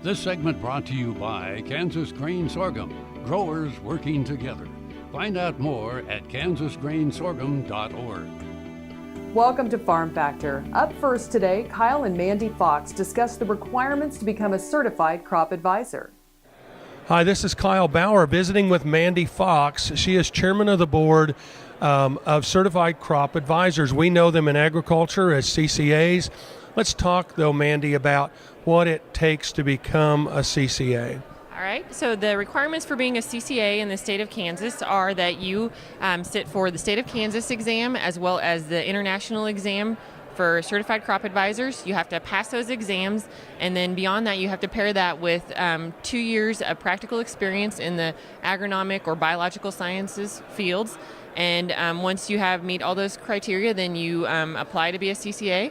This segment brought to you by Kansas Grain Sorghum, growers working together. Find out more at kansasgrainsorghum.org. Welcome to Farm Factor. Up first today, Kyle and Mandy Fox discuss the requirements to become a certified crop advisor. Hi, this is Kyle Bauer visiting with Mandy Fox. She is chairman of the board of Certified Crop Advisors. We know them in agriculture as CCAs. Let's talk, though, Mandy, about what it takes to become a CCA. All right, so the requirements for being a CCA in the state of Kansas are that you sit for the state of Kansas exam as well as the international exam for certified crop advisors. You have to pass those exams, and then beyond that, you have to pair that with 2 years of practical experience in the agronomic or biological sciences fields. And once you meet all those criteria, then you apply to be a CCA.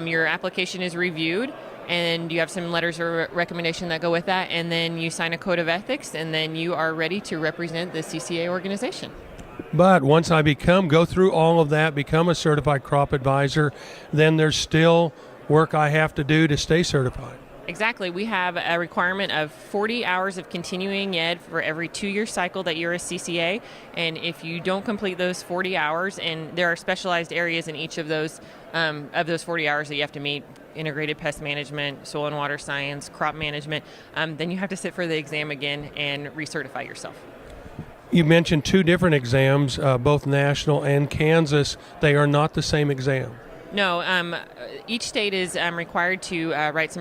Your application is reviewed, and you have some letters of recommendation that go with that, and then you sign a code of ethics, and then you are ready to represent the CCA organization. But once I go through all of that, become a certified crop advisor, then there's still work I have to do to stay certified. Exactly. We have a requirement of 40 hours of continuing ed for every 2-year cycle that you're a CCA. And if you don't complete those 40 hours, and there are specialized areas in each of those 40 hours that you have to meet, integrated pest management, soil and water science, crop management, then you have to sit for the exam again and recertify yourself. You mentioned 2 different exams, both national and Kansas. They are not the same exam. No, each state is required to write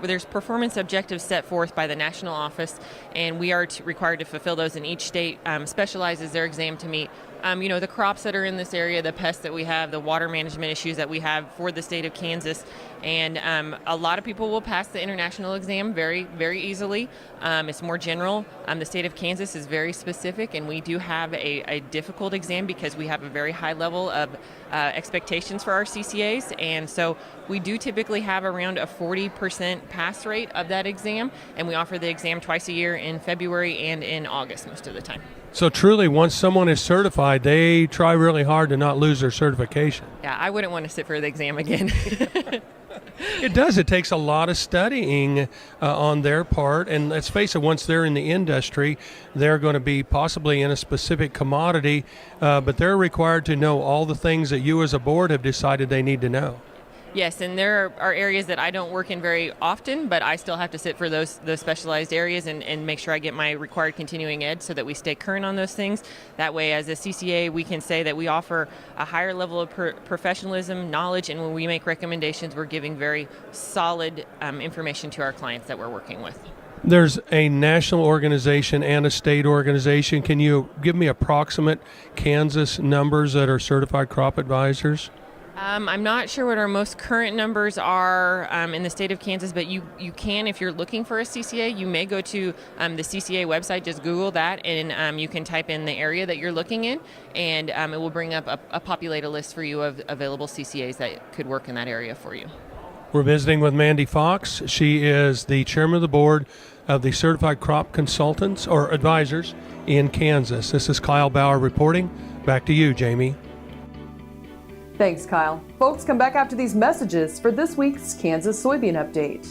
there's performance objectives set forth by the national office, and we are required to fulfill those, and each state specializes their exam to meet the crops that are in this area, the pests that we have, the water management issues that we have for the state of Kansas. And a lot of people will pass the international exam very, very easily. It's more general. The state of Kansas is very specific, and we do have a difficult exam because we have a very high level of expectations for our CCAs. And so we do typically have around a 40% pass rate of that exam, and we offer the exam twice a year in February and in August most of the time. So truly, once someone is certified, they try really hard to not lose their certification. Yeah, I wouldn't want to sit for the exam again. It does. It takes a lot of studying on their part. And let's face it, once they're in the industry, they're going to be possibly in a specific commodity, but they're required to know all the things that you as a board have decided they need to know. Yes, and there are areas that I don't work in very often, but I still have to sit for those specialized areas and make sure I get my required continuing ed so that we stay current on those things. That way, as a CCA, we can say that we offer a higher level of professionalism, knowledge, and when we make recommendations, we're giving very solid information to our clients that we're working with. There's a national organization and a state organization. Can you give me approximate Kansas numbers that are certified crop advisors? I'm not sure what our most current numbers are in the state of Kansas, but you can, if you're looking for a CCA, you may go to the CCA website, just Google that, and you can type in the area that you're looking in, and it will bring up a populated list for you of available CCAs that could work in that area for you. We're visiting with Mandy Fox. She is the chairman of the board of the Certified Crop Consultants or Advisors in Kansas. This is Kyle Bauer reporting. Back to you, Jamie. Thanks, Kyle. Folks, come back after these messages for this week's Kansas Soybean Update.